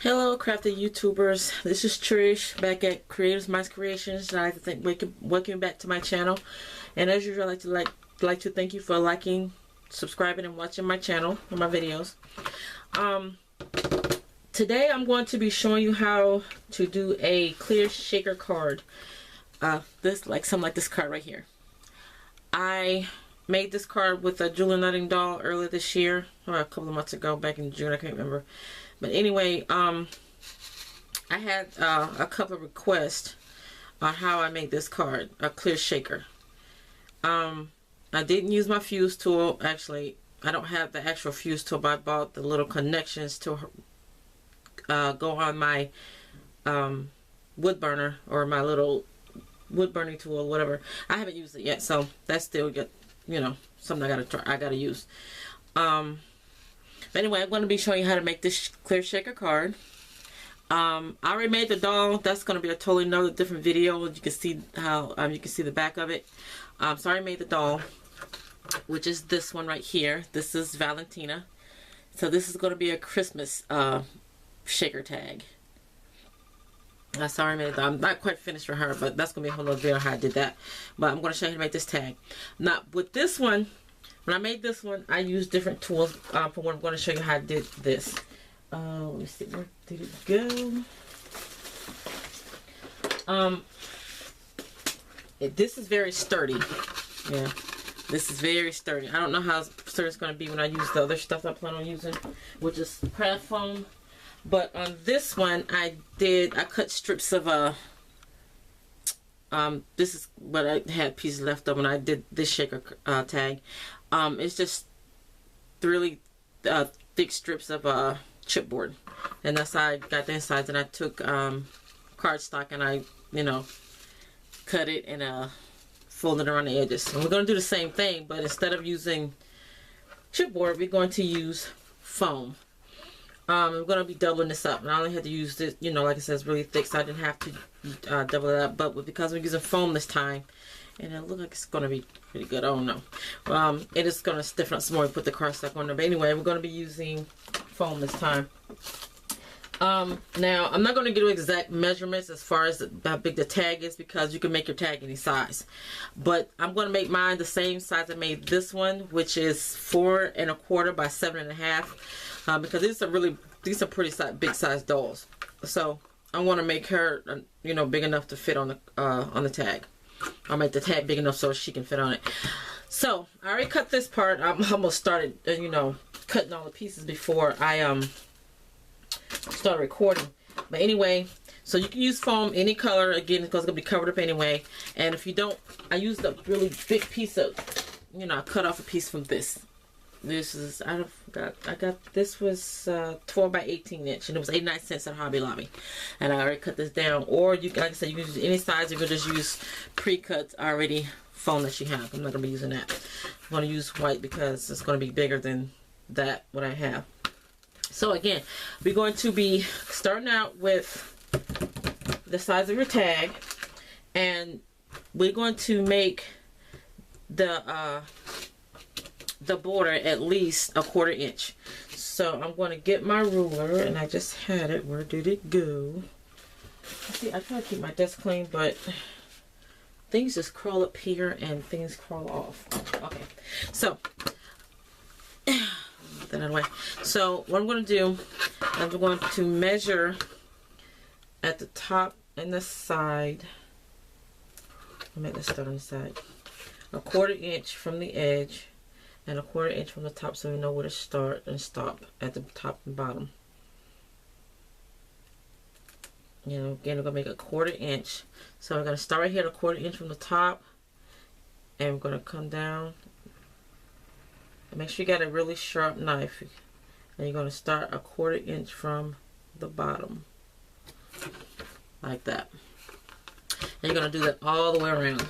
Hello crafty YouTubers, this is Trish back at Creators Minds Creations. I'd like to welcome back to my channel, and as usual I'd like to thank you for liking, subscribing, and watching my channel and my videos. Today I'm going to be showing you how to do a clear shaker card. Something like this card right here. I made this card with a Julie Nutting doll earlier this year, or a couple of months ago, back in June, I can't remember. But anyway, I had a couple of requests on how I made this card, a clear shaker. I didn't use my fuse tool. Actually, I don't have the actual fuse tool, but I bought the little connections to go on my wood burner, or my little wood burning tool, or whatever. I haven't used it yet, so that's still good, you know, something I gotta use. But anyway, I'm going to be showing you how to make this clear shaker card. I already made the doll. That's going to be a totally another different video. You can see how you can see the back of it. So I already made the doll, which is this one right here. This is Valentina. So this is going to be a Christmas shaker tag. Sorry, I made it. I'm not quite finished for her, but that's going to be a whole other video how I did that. But I'm going to show you how to make this tag. Now with this one, when I made this one, I used different tools. For what I'm going to show you how I did this. Let me see, where did it go? This is very sturdy. Yeah, this is very sturdy. I don't know how sturdy it's going to be when I use the other stuff I plan on using, which is craft foam. But on this one, I cut strips of this is what I had pieces left of when I did this shaker tag. It's just really thick strips of chipboard, and that's how I got the insides. And I took cardstock and I, cut it and folded it around the edges. And we're going to do the same thing, but instead of using chipboard, we're going to use foam. We're going to be doubling this up, and I only had to use this, like I said, it's really thick, so I didn't have to double it up. But because we're using foam this time, and it looks like it's going to be pretty good. I don't know. It is going to stiffen up some more. We put the cardstock on there. But anyway, we're going to be using foam this time. Now, I'm not going to give you exact measurements as far as how big the tag is, because you can make your tag any size. But I'm going to make mine the same size I made this one, which is 4 1/4 by 7 1/2. Because these are pretty big size dolls. So I want to make her, big enough to fit on the tag. I'll make the tag big enough so she can fit on it. So I already cut this part. I almost started, cutting all the pieces before I started recording. But anyway, so you can use foam any color. Again, because it's gonna be covered up anyway. And if you don't, I used a really big piece of, I cut off a piece from this. This is, this was 12 by 18 inch, and it was 89 cents at Hobby Lobby. And I already cut this down. Or you, like I said, you can use any size. You can just use pre-cut already foam that you have. I'm not gonna be using that. I'm gonna use white because it's gonna be bigger than that what I have. So again, we're going to be starting out with the size of your tag, and we're going to make the border at least 1/4 inch. So I'm going to get my ruler, and I just had it. Where did it go? See, I try to keep my desk clean, but things just crawl up here and things crawl off. Okay, so that out of the way. So what I'm going to do, I'm going to measure at the top and the side. I'll make this start on the side. 1/4 inch from the edge, and 1/4 inch from the top, so we know where to start and stop at the top and bottom. Again, we're gonna make 1/4 inch. So we're gonna start right here at 1/4 inch from the top, and we're gonna come down. And make sure you got a really sharp knife, and you're gonna start 1/4 inch from the bottom, like that. And you're gonna do that all the way around.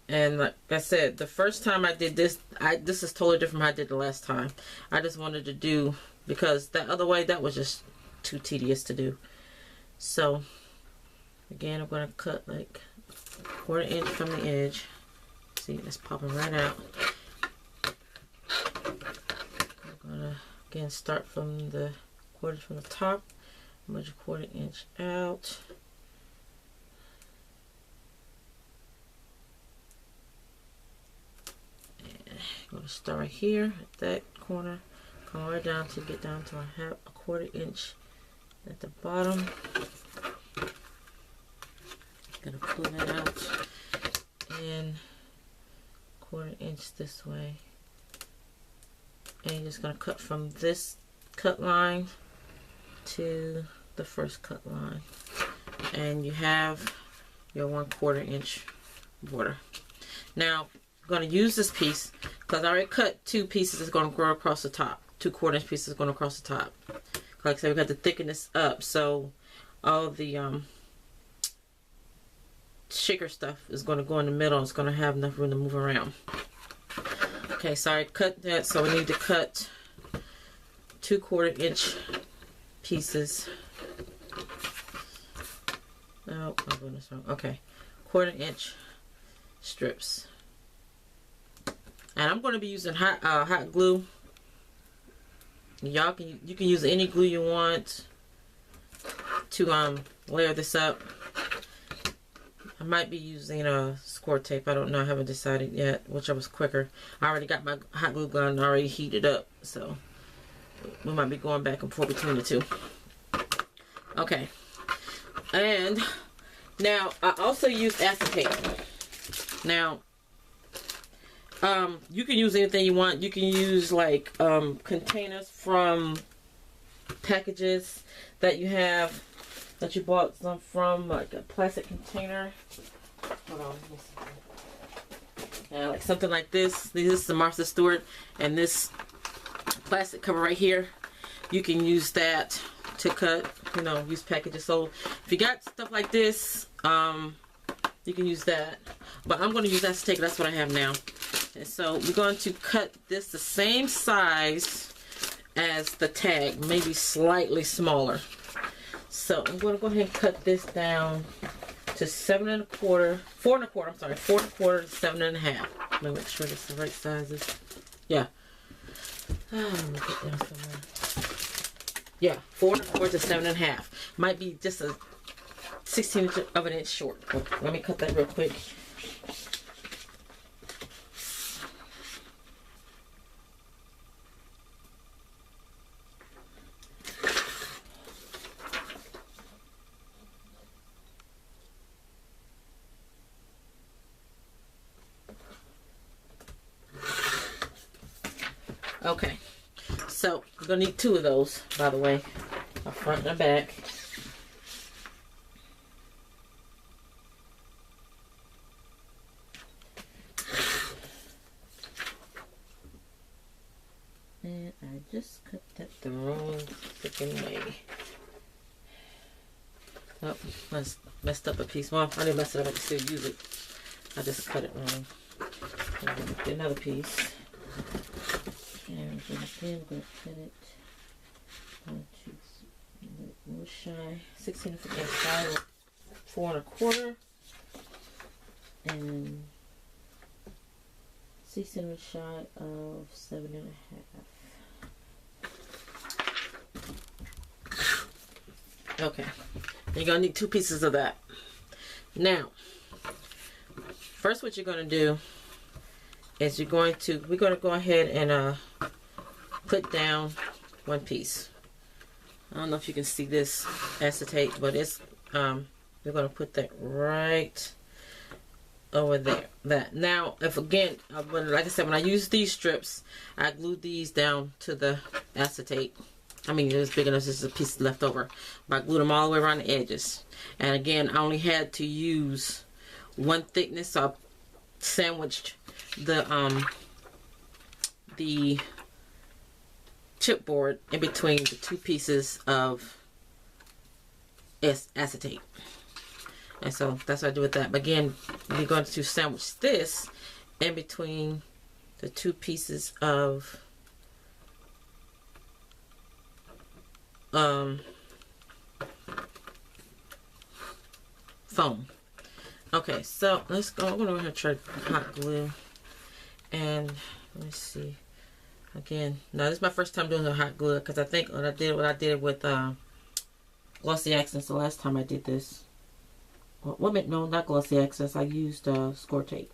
And like I said, the first time I did this, this is totally different from how I did the last time. I just wanted to do, because that other way, that was just too tedious to do. So again, I'm going to cut like 1/4 inch from the edge. See, it's popping right out. I'm going to Again, start from the quarters from the top, measure 1/4 inch out. And I'm going to start right here at that corner, come right down to get down to a 1/4 inch at the bottom. Gonna pull that out and 1/4 inch this way. And you're just going to cut from this cut line to the first cut line. And you have your 1/4 inch border. Now, I'm going to use this piece because I already cut 2 pieces that's going to go across the top. 2 1/4 inch pieces going across the top. Like I said, we got to thicken this up so all the shaker stuff is going to go in the middle. It's going to have enough room to move around. Okay, so I cut that, so we need to cut 2 1/4 inch pieces. Oh my goodness, wrong. Okay, 1/4 inch strips. And I'm going to be using hot glue. You can use any glue you want to layer this up. I might be using a score tape. I don't know. I haven't decided yet whichever's quicker. I already got my hot glue gun already heated up, so we might be going back and forth between the two. Okay. And now I also use acetate. Now, you can use anything you want. You can use like containers from packages that you have. That you bought some from, like a plastic container. Hold on, let me see. Yeah, like something like this. This is the Martha Stewart, and this plastic cover right here. You can use that to cut, you know, use packages. So if you got stuff like this, you can use that. But I'm going to use acetate. That's what I have now. And so we're going to cut this the same size as the tag, maybe slightly smaller. So I'm going to go ahead and cut this down to 4 1/4, I'm sorry, 4 1/4 to 7 1/2. Let me make sure that's the right sizes. Yeah. Let me get down somewhere. Yeah, 4 1/4 to 7 1/2. Might be just a 1/16 of an inch short. Let me cut that real quick. Okay, so we're gonna need 2 of those, by the way, a front and a back. And I just cut that the wrong freaking way. Oh, I messed up a piece. Well, I didn't mess it up. I can still use it. I just cut it wrong. Get another piece. And we're going to cut it 1, 2, 3, a little shy, 16 shy, 4 1/4, and 16 shy of 7 1/2. Okay, you're gonna need 2 pieces of that. Now, first, what you're gonna do is we're going to go ahead and put down 1 piece. I don't know if you can see this acetate, but it's we're going to put that right over there. That now, if again, like I said, when I use these strips, I glued these down to the acetate. I mean, it was big enough. There's a piece left over, but I glued them all the way around the edges. And again, I only had to use 1 thickness, so I sandwiched the chipboard in between the 2 pieces of acetate. And so that's what I do with that. But again, we're going to sandwich this in between the 2 pieces of foam. Okay, so let's go. I'm going to go ahead and try hot glue. And let me see. Again, now this is my first time doing the hot glue because I think what I did with glossy accents the last time I did this. Well, no, not glossy accents. I used score tape.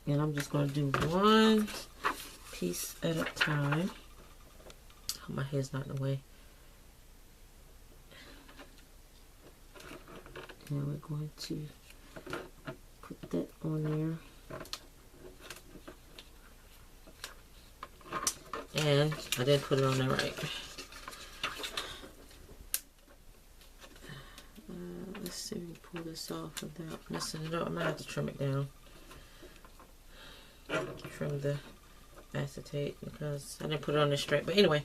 And I'm just going to do one piece at a time. Hope my head's not in the way. And we're going to put that on there. And I didn't put it on there right. Let's see if we can pull this off without messing it up. I'm going to have to trim it down. Trim the acetate because I didn't put it on there straight. But anyway.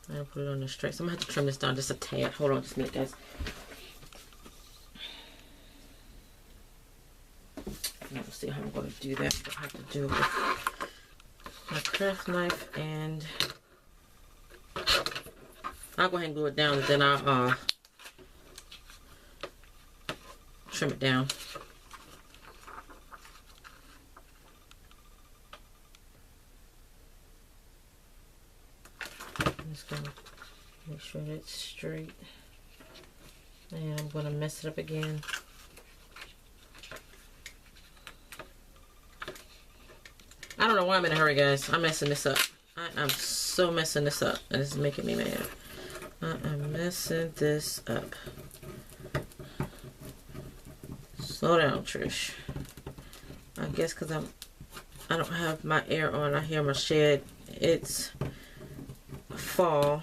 I didn't put it on there straight. So I'm going to have to trim this down just a tad. Hold on just a minute, guys. Let's see how I'm going to do that. I have to do it with my craft knife, and I'll go ahead and glue it down, and then I'll trim it down. I'm just going to make sure that's straight, and I'm going to mess it up again. I don't know why I'm in a hurry, guys. I'm messing this up. I'm so messing this up, and it's making me mad. I am messing this up. Slow down, Trish. I guess because I don't have my air on. I hear my shed. It's fall,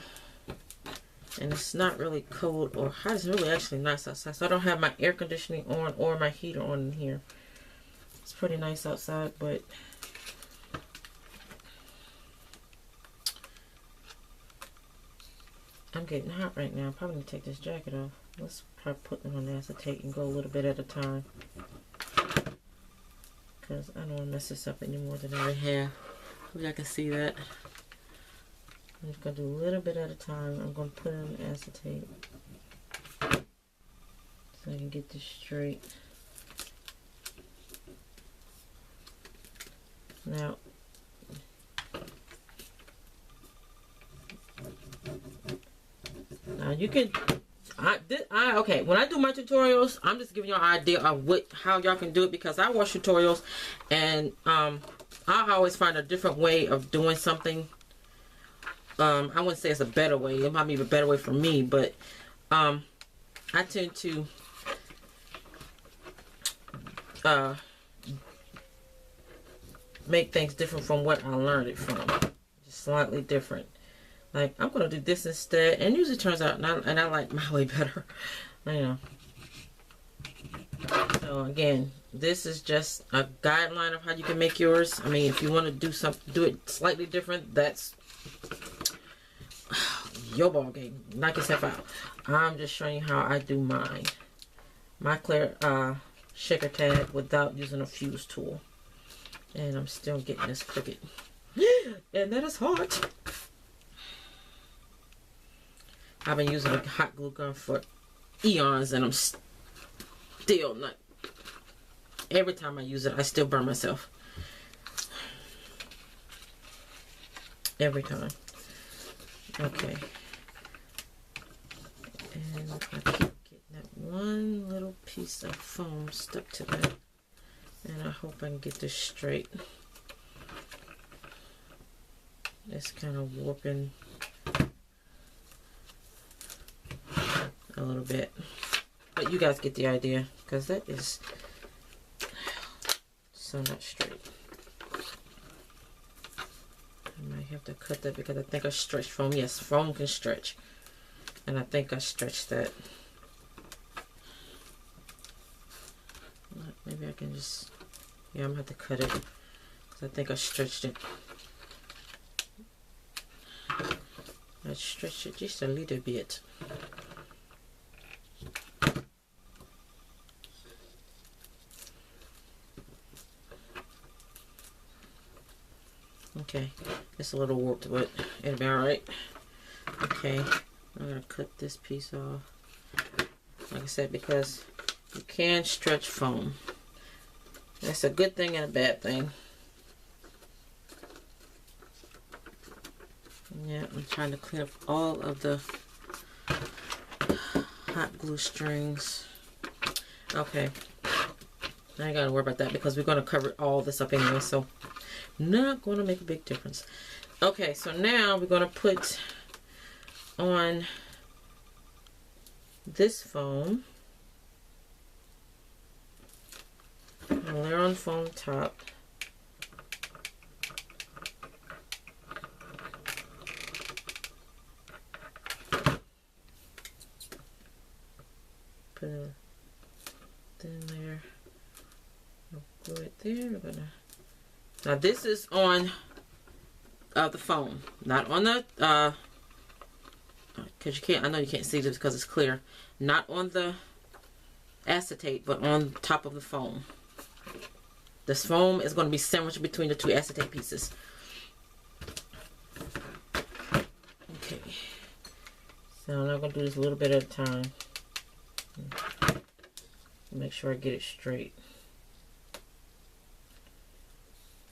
and it's not really cold or hot. It's really actually nice outside. So I don't have my air conditioning on or my heater on in here. It's pretty nice outside, but I'm getting hot right now. I probably need to take this jacket off. Let's try putting it on acetate and go a little bit at a time. Because I don't want to mess this up any more than I already have. Hopefully I can see that. I'm just going to do a little bit at a time. I'm going to put it on acetate. So I can get this straight. Now, you can, okay, when I do my tutorials, I'm just giving you an idea of how y'all can do it, because I watch tutorials and I always find a different way of doing something. I wouldn't say it's a better way. It might be a better way for me, but I tend to make things different from what I learned it from. Just slightly different. Like, I'm going to do this instead. And usually it turns out, and I like my way better. You know. So, again, this is just a guideline of how you can make yours. I mean, if you want to do something, do it slightly different, that's your ball game. Knock yourself out. I'm just showing you how I do mine. My clear shaker tag without using a fuse tool. And I'm still getting this crooked. And that is hot. I've been using a hot glue gun for eons, and I'm still not. Every time I use it, I still burn myself. Every time. Okay. And I keep getting that one little piece of foam stuck to that. And I hope I can get this straight. It's kind of warping a little bit, but you guys get the idea, because that is so not straight. I might have to cut that because I think I stretched foam. Yes, foam can stretch, and I think I stretched that. Maybe I can just, yeah, I'm gonna have to cut it because I think I stretched it. I stretched it just a little bit. Okay, it's a little warped, but it'll be alright. Okay, I'm gonna cut this piece off. Like I said, because You can stretch foam. That's a good thing and a bad thing. Yeah, I'm trying to clean up all of the hot glue strings. Okay. I ain't gotta worry about that because we're gonna cover all this up anyway, so not gonna make a big difference. Okay, so now we're gonna put on this foam. Layer on foam top. Put a thin layer. Glue it there. We're gonna. Now this is on the foam, not on the because you can't. I know you can't see this because it's clear. Not on the acetate, but on top of the foam. This foam is going to be sandwiched between the two acetate pieces. Okay. So I'm going to do this a little bit at a time. Make sure I get it straight.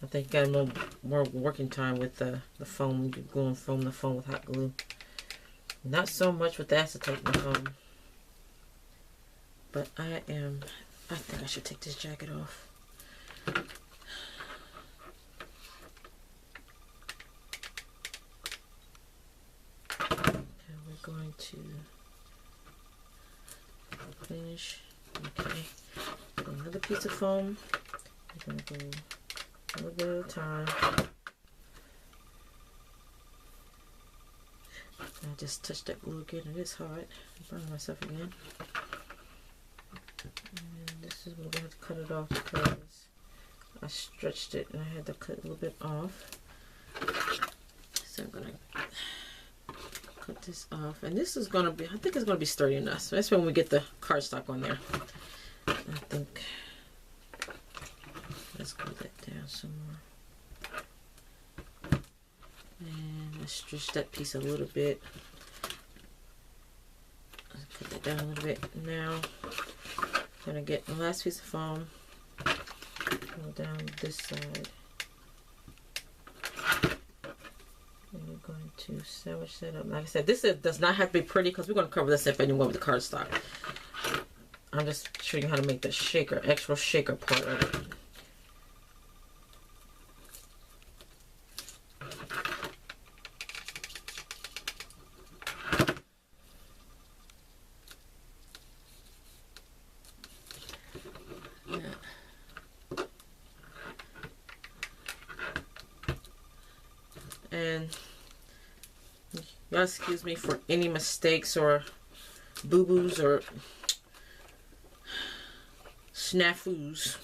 I think you got a little more working time with the foam. You're going from the foam with hot glue. Not so much with the acetate and the foam. But I think I should take this jacket off. And we're going to finish. Okay. Another piece of foam. We're going to go a little bit at a time. I just touched that glue again. It is hot. I'm burning myself again. And this is where we're going to have to cut it off because I stretched it and I had to cut a little bit off. So I'm going to cut this off. And this is going to be, I think it's going to be sturdy enough. So that's when we get the cardstock on there. I think, let's glue that down some more. And let's stretch that piece a little bit. Let's cut that down a little bit. Now, I'm going to get the last piece of foam. Go down this side. And we're going to sandwich that up. Like I said, this does not have to be pretty because we're going to cover this up anyway with the cardstock. I'm just showing you how to make the shaker, actual shaker part of it. And y'all excuse me for any mistakes or boo-boos or snafus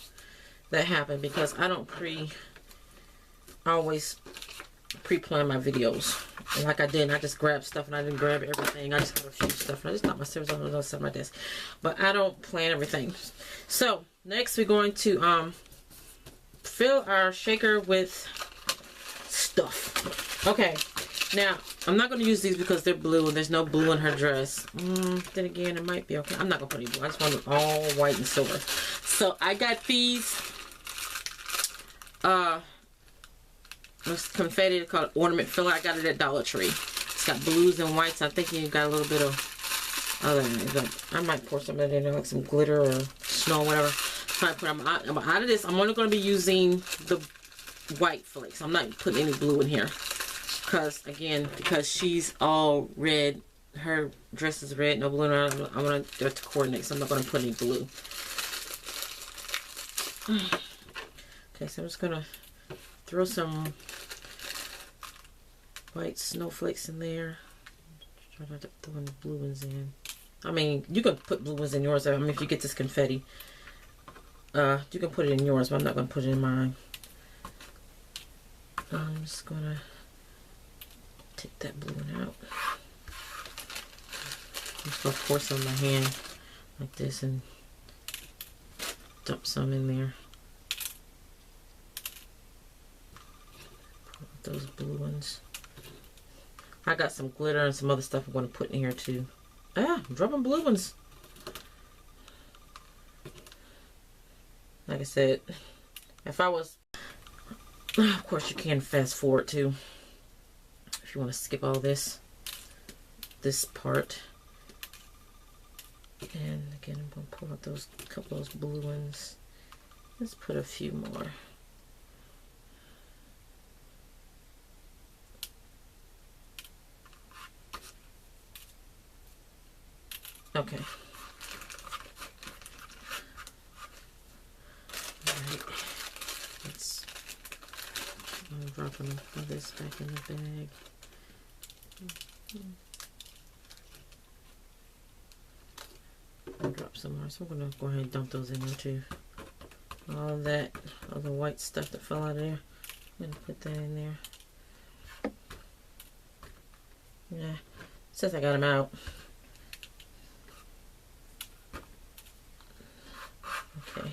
that happen because I don't always pre-plan my videos. And like I did, I just grabbed stuff and I didn't grab everything. I just got a few stuff and I just knocked my servers on the other side of my desk. But I don't plan everything. So next we're going to fill our shaker with stuff. Okay, now I'm not going to use these because they're blue and there's no blue in her dress. Then again, it might be okay. I'm not going to put any blue. I just want it all white and silver. So I got these this confetti called ornament filler. I got it at Dollar Tree. It's got blues and whites. I'm thinking you got a little bit of other. I might pour some of it in there, like some glitter or snow, or whatever. So I'm out of this. I'm only going to be using the white flakes. I'm not putting any blue in here because she's all red. Her dress is red, no blue in her. I'm going to do it to coordinate, so I'm not going to put any blue. Okay, so I'm just going to throw some white snowflakes in there. Try not to throw any blue ones in. I mean, you can put blue ones in yours. I mean, if you get this confetti, you can put it in yours, but I'm not going to put it in mine. I'm just going to take that blue one out. I'm just going to pour some in my hand like this and dump some in there. Those blue ones. I got some glitter and some other stuff I'm going to put in here too. I'm dropping blue ones. like I said, if I was, of course you can fast forward too, if you want to skip all this part. And again, I'm going to pull out those couple of those blue ones. Let's put a few more. Okay. Alright. I'm dropping this back in the bag. I'll drop some more, so I'm going to go ahead and dump those in there too. All that other white stuff that fell out of there, I'm going to put that in there. Yeah, since I got them out. Okay,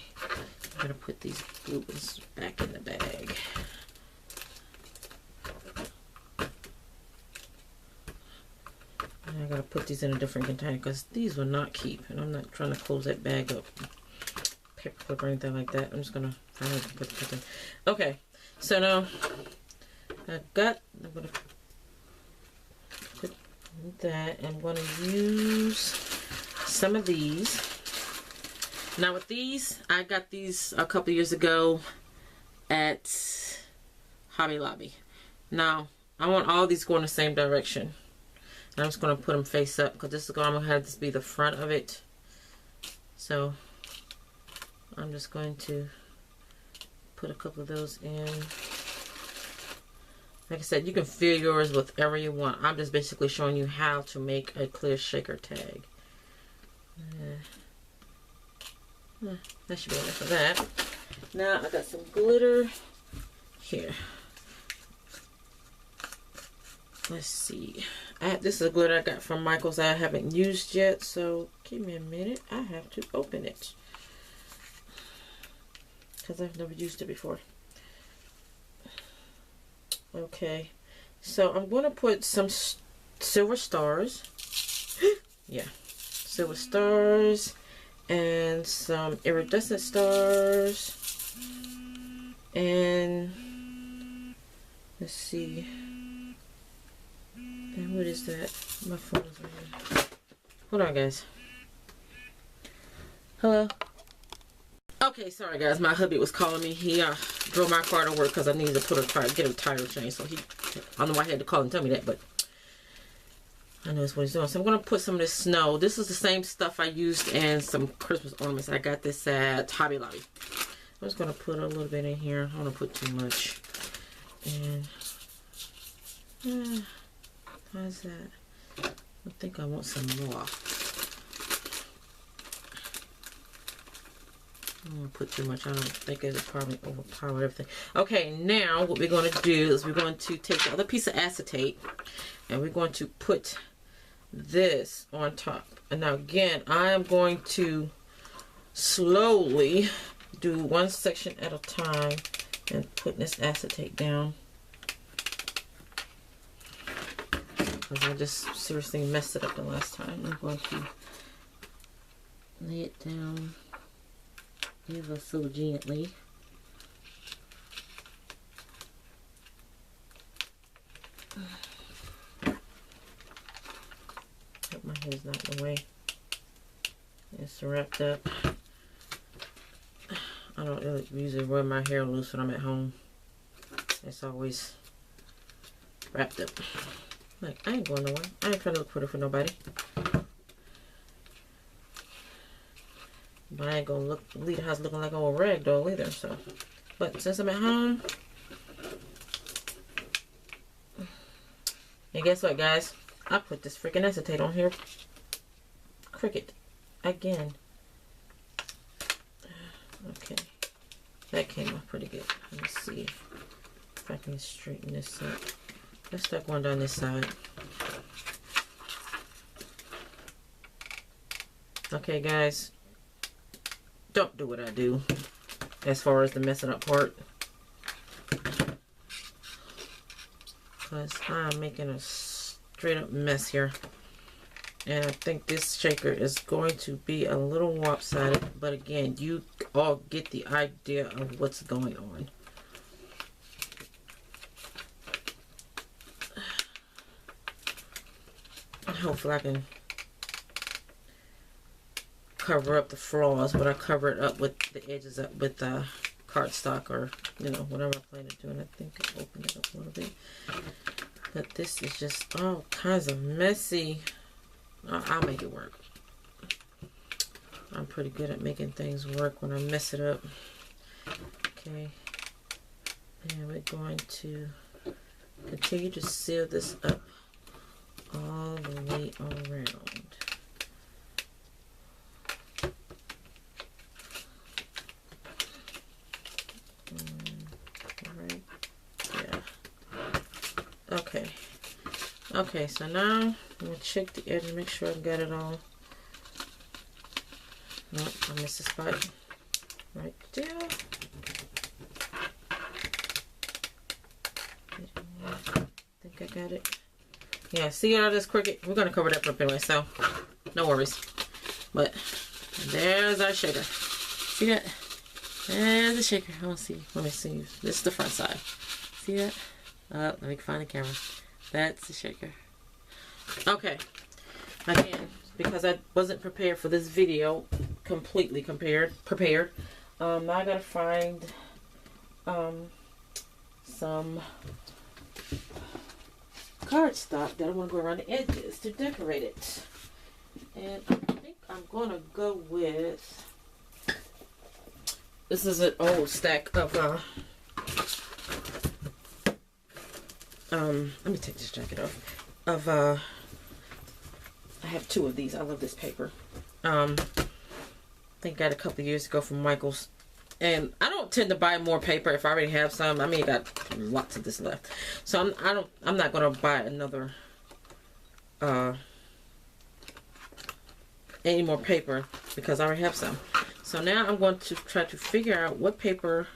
I'm going to put these blue ones back in the bag. I gotta put these in a different container because these will not keep, and I'm not trying to close that bag up, paper clip or anything like that. I'm just gonna finally put it in. Okay, so now I'm gonna put that. I'm gonna use some of these. Now with these, I got these a couple years ago at Hobby Lobby. Now I want all these going the same direction. I'm just going to put them face up because this is going to have this be the front of it. So I'm just going to put a couple of those in. Like I said, you can fill yours with whatever you want. I'm just basically showing you how to make a clear shaker tag. That should be enough for that. Now I got some glitter here. Let's see. This is a glitter I got from Michael's I haven't used yet, so give me a minute. I have to open it because I've never used it before. Okay, so I'm going to put some silver stars. Yeah, silver stars and some iridescent stars. And let's see. And what is that? My phone is right here. Hold on, guys. Hello? Okay, sorry, guys. My hubby was calling me. He drove my car to work because I needed to get a tire change. So I don't know why he had to call and tell me that, but I know that's what he's doing. So I'm going to put some of this snow. This is the same stuff I used in some Christmas ornaments. I got this at Hobby Lobby. I'm just going to put a little bit in here. I don't want to put too much. And how's that? I think I want some more. I don't want to put too much. I don't think it'll probably overpower everything. Okay, now what we're going to do is we're going to take the other piece of acetate and we're going to put this on top. And now again, I am going to slowly do one section at a time and put this acetate down. I just seriously messed it up the last time. I'm going to lay it down ever so gently. Hope my hair's not in the way. It's wrapped up. I don't really usually wear my hair loose when I'm at home. It's always wrapped up. Like, I ain't going nowhere. I ain't trying to look pretty for nobody. But I ain't gonna leave the house looking like an old rag doll either, so. But since I'm at home. And guess what, guys? I put this freaking acetate on here. Cricket. Again. Okay. That came out pretty good. Let me see if I can straighten this up. Let's start going down this side. Okay, guys. Don't do what I do as far as the messing up part. Because I'm making a straight up mess here. And I think this shaker is going to be a little lopsided. But again, you all get the idea of what's going on. Hopefully I can cover up the flaws, but I cover it up with the edges up with cardstock, or you know, whatever I plan to do. And I think I'll open it up a little bit. But this is just all kinds of messy. I'll make it work. I'm pretty good at making things work when I mess it up. Okay. And we're going to continue to seal this up all the way around. Right. Yeah. Okay. Okay, so now I'm going to check the edge and make sure I've got it all. Nope, I missed a spot. Right there. I think I got it. Yeah, see all this crooked? We're going to cover that up anyway, so no worries. But there's our shaker. See that? There's the shaker. I want to see. Let me see. This is the front side. See that? Let me find the camera. That's the shaker. Okay. Again, because I wasn't prepared for this video, completely prepared. Now I gotta find some cardstock that I want to go around the edges to decorate it. And I think I'm gonna go with, this is an old stack of let me take this jacket off. I have two of these. I love this paper. I think I got a couple of years ago from Michael's. And I don't tend to buy more paper if I already have some. I mean, I got lots of this left. So I'm not going to buy another any more paper because I already have some. So now I'm going to try to figure out what paper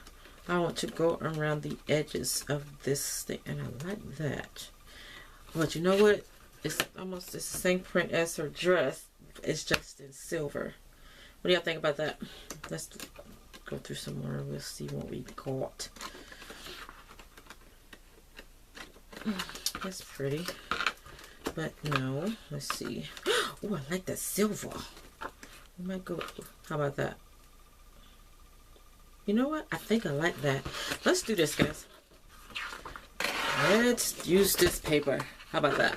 I want to go around the edges of this thing. And I like that. But you know what? It's almost the same print as her dress. It's just in silver. What do y'all think about that? Let's go through some more. We'll see what we got. That's pretty. But no. Let's see. Oh, I like that silver. We might go. How about that? You know what? I think I like that. Let's do this, guys. Let's use this paper. How about that?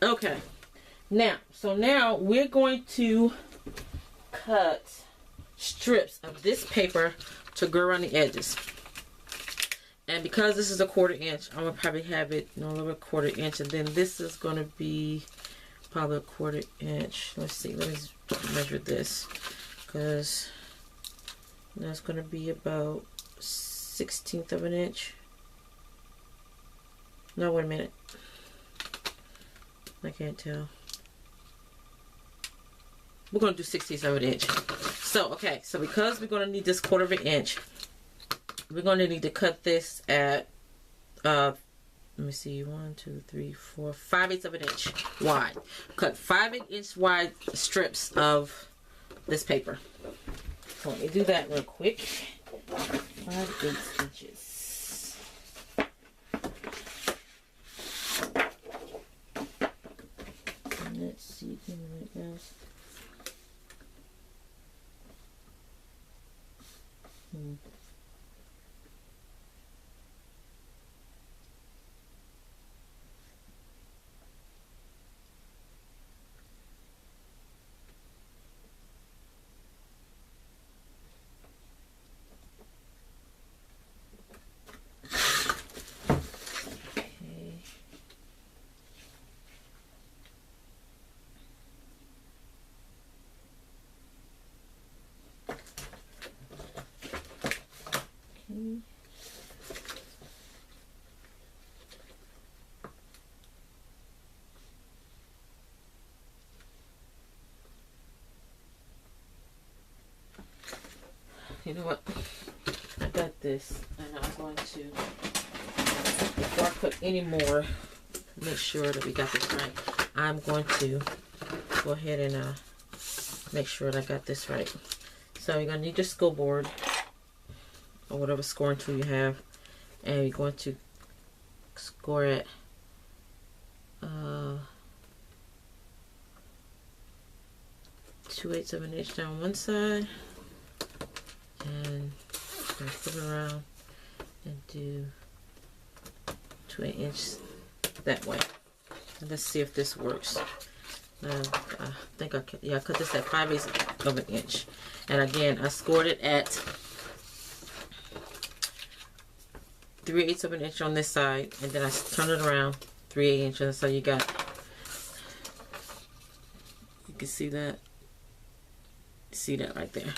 Okay. Now, so now we're going to cut strips of this paper to go around the edges. And because this is a 1/4 inch, I'm going to probably have it, you know, a little bit 1/4 inch. And then this is going to be probably a 1/4 inch. Let's see. Let me measure this. Because that's going to be about 1/16 of an inch. No, wait a minute. I can't tell. We're going to do 1/16 of an inch. So, okay. So, because we're going to need this 1/4 inch, we're going to need to cut this at, let me see, 1, 2, 3, 4, 5/8 of an inch wide. Cut 5/8 inch wide strips of this paper. So, let me do that real quick. 5/8 inches. Let's see, give me like this. You know what? I got this, and I'm going to, before I put any more, make sure that we got this right. I'm going to go ahead and make sure that I got this right. So you're going to need your school board or whatever scoring tool you have, and you're going to score it 2/8 of an inch down one side, and flip it around and do 2/8 inch that way. And let's see if this works. I think I cut this at 5/8 of an inch, and again I scored it at 3/8 of an inch on this side, and then I turn it around 3/8 inches. So you can see that right there,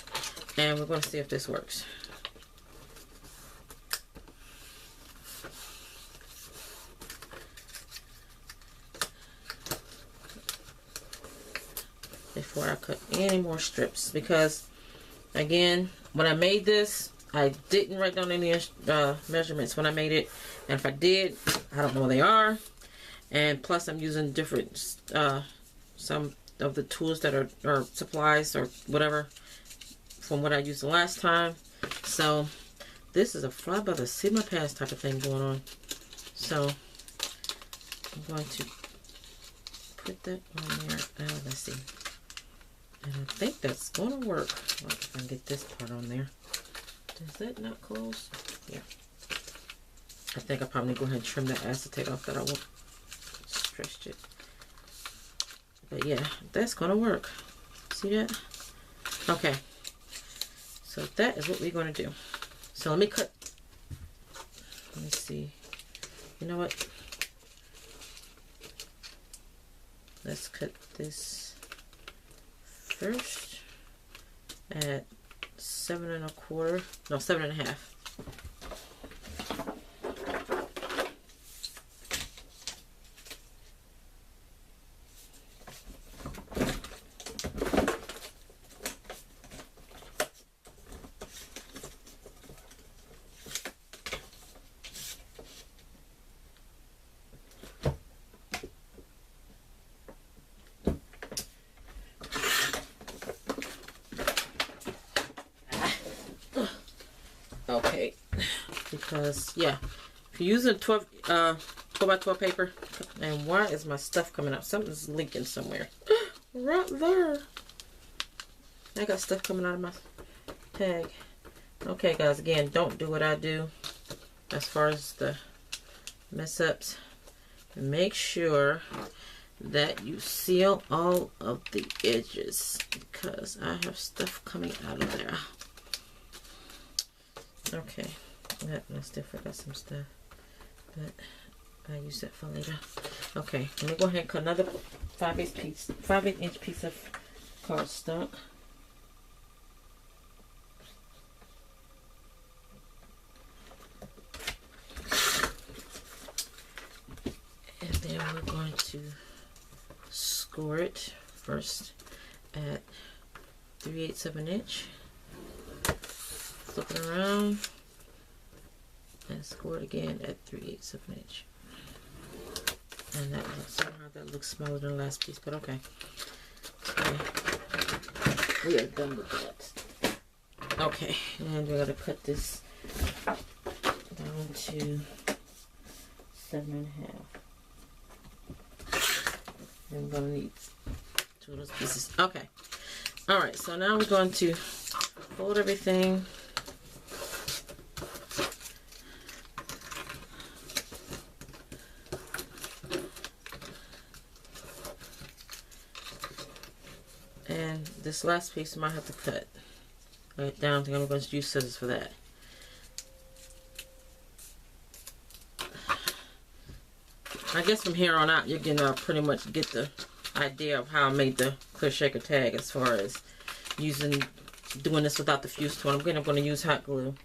and we're going to see if this works. Before I cut any more strips, because again, when I made this, I didn't write down any measurements when I made it, and if I did, I don't know where they are. And plus, I'm using different some of the tools that are, or supplies or whatever, from what I used the last time. So this is a fly by the seat of my pants type of thing going on. So I'm going to put that on there. Let's see. And I think that's going to work. Well, if I can get this part on there. Does that not close? Yeah. I think I probably need to go ahead and trim that acetate off that I won't stretch it. But yeah, that's going to work. See that? Okay. So that is what we're going to do. So let me cut. Let me see. You know what? Let's cut this first at 7 1/4. No, 7 1/2. Okay, because yeah, if you're using 12 by 12 paper, and why is my stuff coming out? Something's leaking somewhere. Right there. I got stuff coming out of my tag. Okay, guys, again, don't do what I do as far as the mess ups. Make sure that you seal all of the edges, because I have stuff coming out of there. Okay, I still forgot some stuff, but I use that for later. Okay, let me go ahead and cut another 5/8 inch piece of cardstock. And then we're going to score it first at 3/8 of an inch. Flip it around and score it again at 3/8 of an inch. And that looks, somehow that looks smaller than the last piece, but okay. We are done with that. Okay, and we're gonna cut this down to 7 1/2. And we're gonna need 2 of those pieces. Okay. All right. So now we're going to fold everything. And this last piece I might have to cut right down. I think I'm going to use scissors for that. I guess from here on out, you can pretty much get the idea of how I made the clear shaker tag as far as doing this without the fuse tool. I'm going to use hot glue.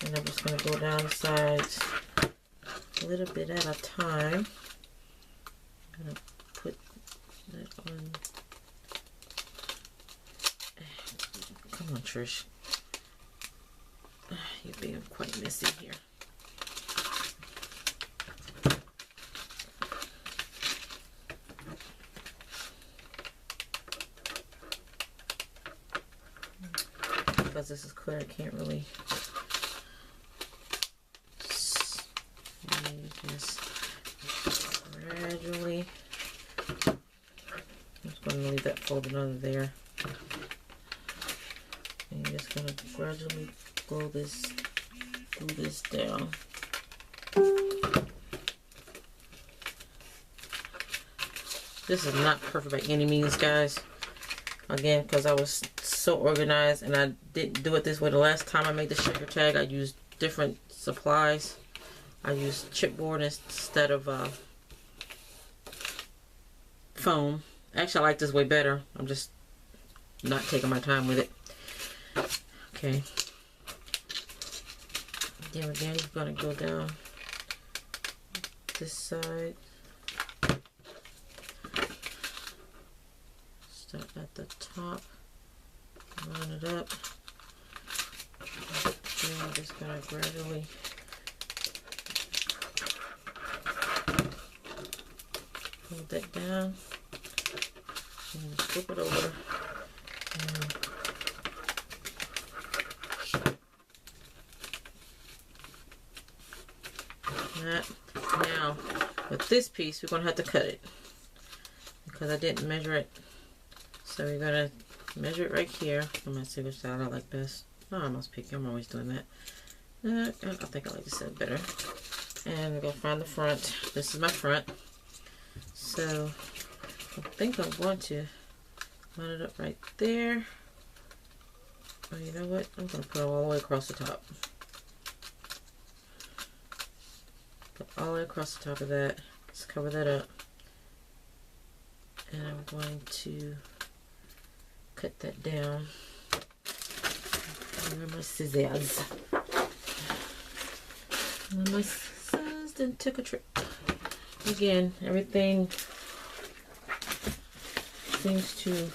And I'm just going to go down the sides a little bit at a time. I'm going to put that on. Come on, Trish. You're being quite messy here. because this is clear, I can't really just gradually. I'm just going to leave that folded under there. And you're just going to gradually glue this down. This is not perfect by any means, guys. Again, because I was so organized and I didn't do it this way the last time I made the shaker tag. I used different supplies. I used chipboard instead of foam. Actually, I like this way better. I'm just not taking my time with it. Okay. Then again, you're going to go down this side. Start at the top. Line it up. Then I'm just going to gradually hold that down. And flip it over. And that. Now, with this piece, we're going to have to cut it because I didn't measure it. So we're going to measure it right here. I'm going to see which side I like best. Oh, I'm almost picky. I'm always doing that. I think I like this side better. And we're going to find the front. This is my front. So I think I'm going to line it up right there. Oh, you know what? I'm going to put it all the way across the top. Put all the way across the top of that. Let's cover that up. And I'm going to cut that down. Where are my scissors? And my scissors then took a trip. Again, everything seems to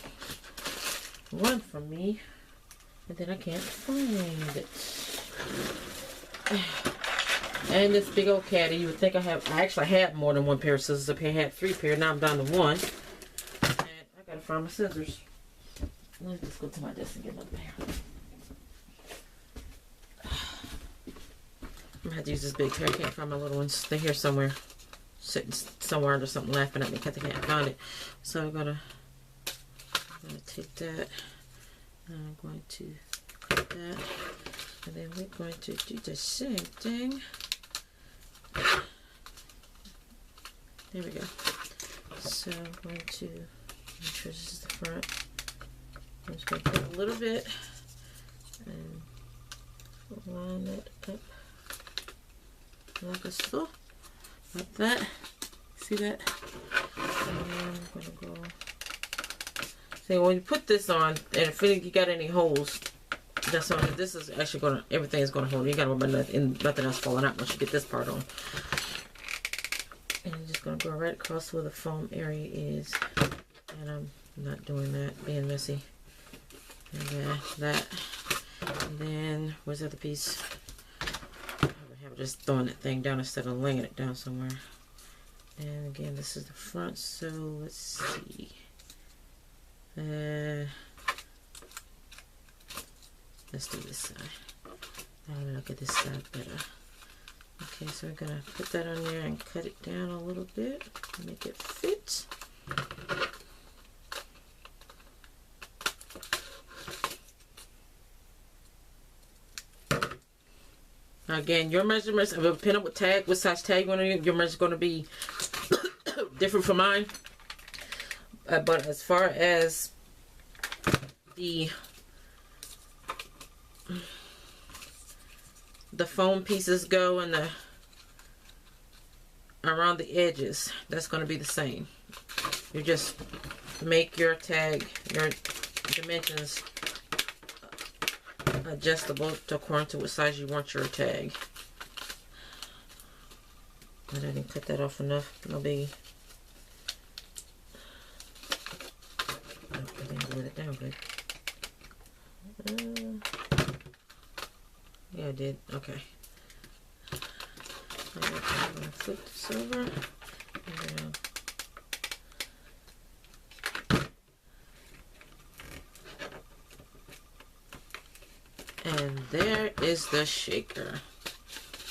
run from me, and then I can't find it. And this big old caddy, you would think I actually had more than one pair of scissors up here. I had 3 pairs, now I'm down to 1. And I gotta find my scissors. Let me just go to my desk and get another pair. I'm gonna have to use this big pair. I can't find my little ones. They're here somewhere. Sitting somewhere under something laughing at me because I can't find it. So I'm gonna take that. And I'm going to cut that. And then we're going to do the same thing. There we go. So I'm going to make sure this is the front. I'm just going to put a little bit and line it up like so, like that. See that? And then I'm going to go. See, when you put this on, and if you got any holes, that's on. This is actually going to, everything is going to hold. You got to worry about nothing else falling out once you get this part on. And I'm just going to go right across where the foam area is. And I'm not doing that, being messy. And then that. And then, where's the other piece? I have just throwing that thing down instead of laying it down somewhere. And again, this is the front, so let's see. Let's do this side. Now I'm gonna look at this side better. Okay, so we're gonna put that on there and cut it down a little bit, make it fit. Again, your measurements, if a pin up with tag, what size tag you want to use, your measurements going to be different from mine. But as far as the foam pieces go and the around the edges, that's going to be the same. You just make your tag, your dimensions adjustable to according to what size you want your tag. I didn't cut that off enough, no biggie. I didn't glue it down good. Yeah, I did. Okay. I'm going to flip this over. And is the shaker.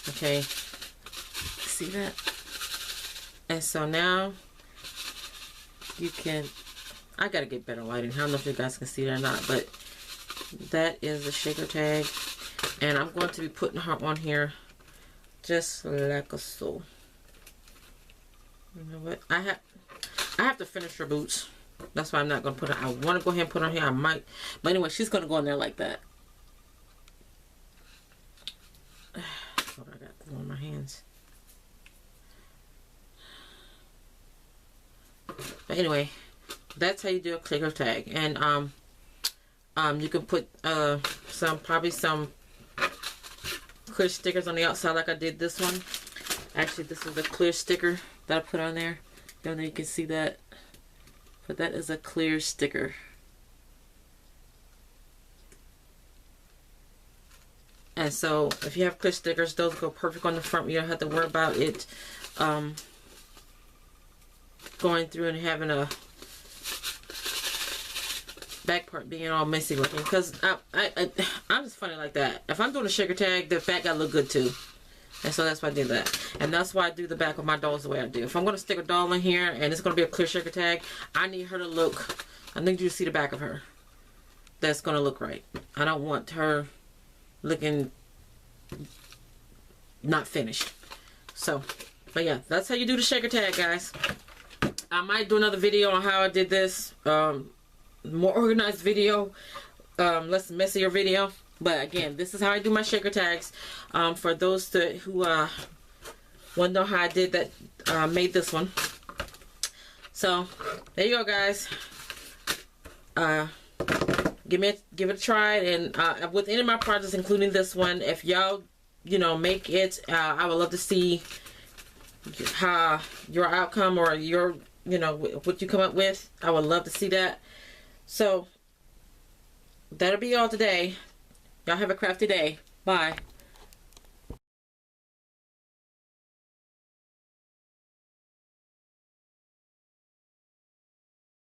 Okay, see that? And so now you can, I gotta get better lighting. I don't know if you guys can see that or not, but that is the shaker tag. And I'm going to be putting her on here just like so. You know what? I have to finish her boots. That's why I'm not gonna put her. I want to go ahead and put her on here. I might, but anyway, she's gonna go in there like that. What I got on my hands. But anyway, that's how you do a clicker tag. And you can put probably some clear stickers on the outside like I did this one. Actually, this is a clear sticker that I put on there. Down there you can see that. But that is a clear sticker. And so if you have clear stickers, those go perfect on the front. You don't have to worry about it going through and having a back part being all messy looking. Because I'm just funny like that. If I'm doing a shaker tag, the back gotta look good too. And so that's why I did that. And that's why I do the back of my dolls the way I do. If I'm going to stick a doll in here and it's going to be a clear shaker tag, I need her to look, I need you to see the back of her. That's going to look right. I don't want her looking not finished. So, but yeah, that's how you do the shaker tag, guys. I might do another video on how I did this. More organized video. Less messier video. But again, this is how I do my shaker tags. For those who want to know how I did that, made this one. So there you go, guys. Give it a try, and with any of my projects, including this one, if y'all make it, I would love to see how your outcome or your what you come up with. I would love to see that. So that'll be all today. Y'all have a crafty day. Bye.